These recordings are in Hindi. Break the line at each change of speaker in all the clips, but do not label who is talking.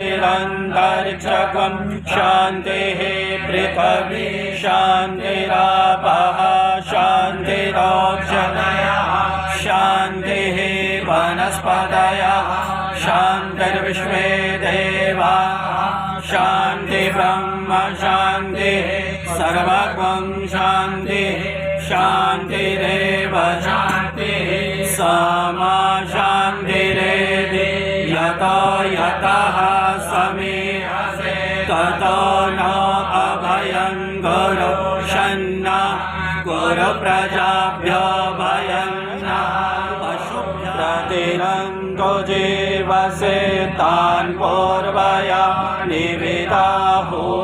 निरन्तरिक्षकं शान्तिः पृथिवी शान्तिरापः शान्तिरोषधयः शान्तिः वनस्पतयः शान्तिर्विश्वे देवाः शान्ति ब्रह्म शान्तिः सर्वगं शान्तिः शान्तिरेव शान्तिः समा शान्तिरेधि यतो यतः समीहसे ततो न अभयं गुरु शन्ना गुरु प्रजाभ्यो भयं न पशुभ्यो प्रतिरङ्गो जीवसे तान् पूर्वया निविदाहुमहे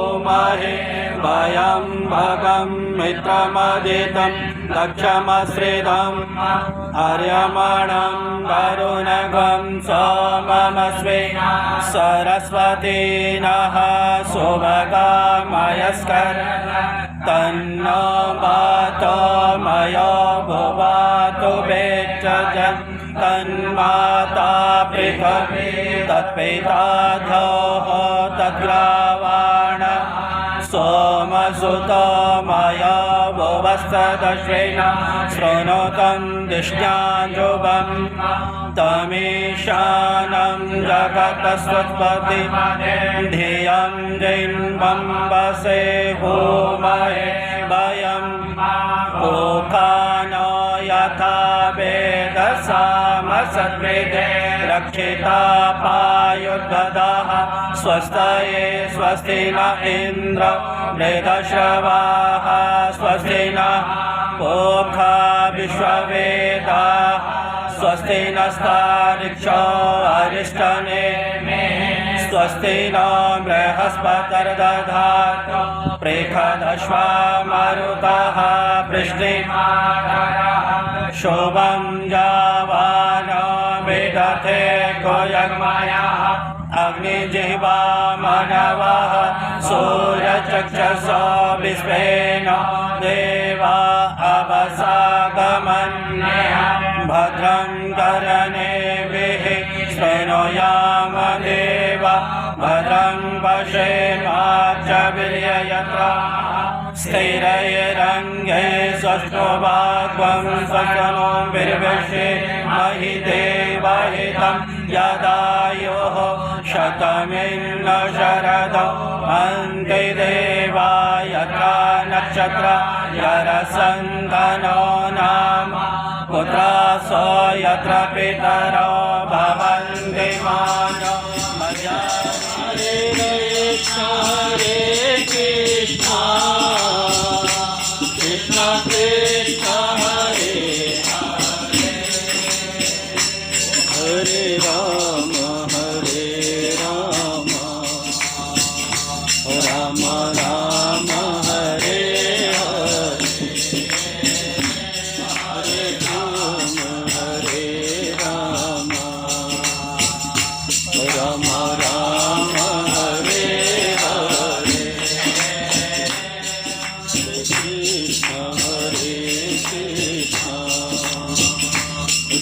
वयं भगं मित्रमदितं लक्ष्यमश्रितम् आर्यमणं वरुणगं सोममस्मि सरस्वती नः सुभगामयस्कर तन्नो मातो मयो भुवातु वेच्चजन् तन्माता पृथिवी तत्पिता धोः तद्रावाण सोमसुतो मया भुवस्तदश्विन शृणुतं दिष्ट्याञ्जुबं तमीशानं जगतस्वत्पति धियं जिन्वं वसे होमये वयं कोकानो यथा वेदसामसद्वेदे रक्षिता पायुर्ददाः स्वस्तये स्वस्ति न इन्द्र वृद्धश्रवाः स्वस्ति नः पूषा विश्ववेदाः स्वस्ति नस्तार्क्ष्यो अरिष्टनेमिः स्वस्ति न बृहस्पतिर्दधातु पृषदश्वा मरुतः वृष्टिमाधरः शुभं जावानो विदधे गोयग्मयः अग्निजिह्वा मनवः सूर्यचक्षुषो विश्वेन देवा अवसागमन्यः भद्रं कर्णेभिः शृणुयाम देवा भद्रं पश्येमाक्षभिर्यजत्राः स्थिरैरङ्गे स्वस्नुवाग्वं स्वस्नो विर्विषेमहि देवहितं यदायुः शतमिन्न शरदो अन्ते देवा यत्र नक्षत्र यरसन्तनो नाम पुत्रासो यत्र पितरो भवन्ति मानो मया हरे कृष्ण कृष्ण कृष्ण हरे हरे राम राम राम हरे हरे हरे राम राम राम हरे हरे कृष्ण हरे कृष्ण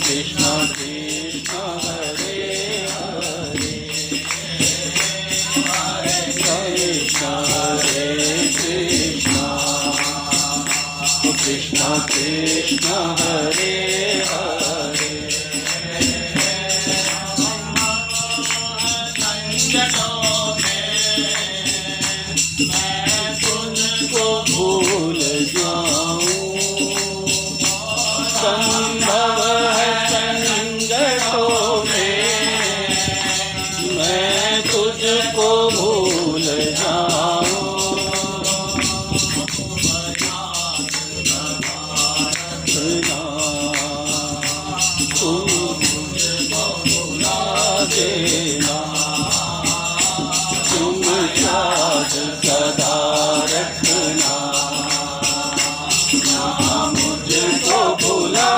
कृष्ण कृष्ण हरे हरे हरे कृष्ण कृष्ण कृष्ण हरे हरे मैं तुझको भूल जाऊं संभव है संकटों में मैं तुझको भूल जाऊं तुम मुझको भुला देना तुम याद सदा रखना मुझको भुला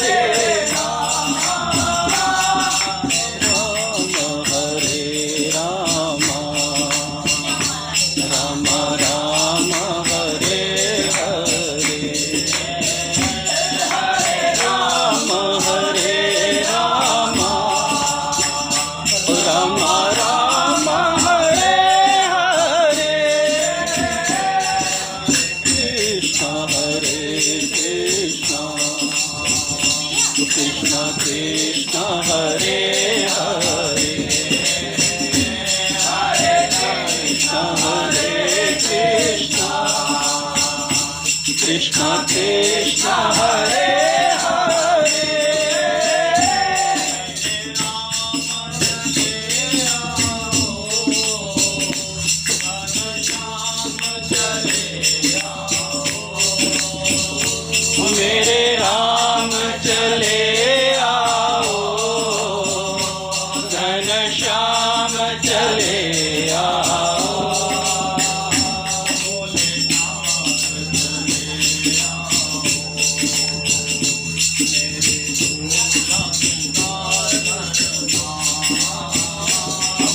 देना राम हरे Ram Krishna Krishna Hare Hare मेरे राम चले आओ घन श्याम चले आओ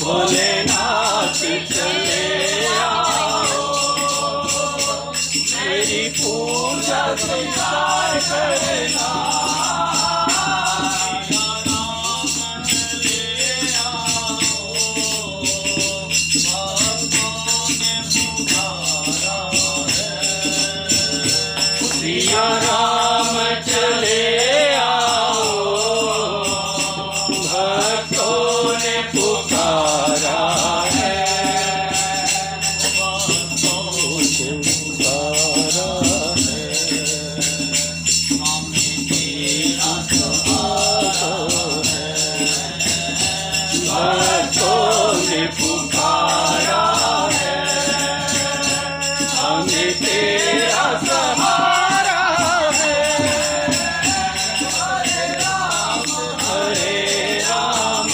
भोलेनाथ चले आओ मेरी पूजा स्वीकार करना सिया राम चले आओ भक्तों ने पुकारा है भक्तों ने पुकारा है हमें तेरा सहारा है हरे राम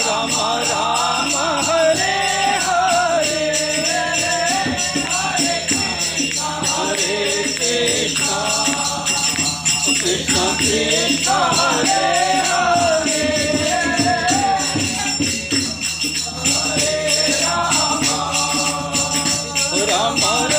राम राम हरे हरे हरे कृष्णा कृष्णा कृष्णा हरे हरे Rama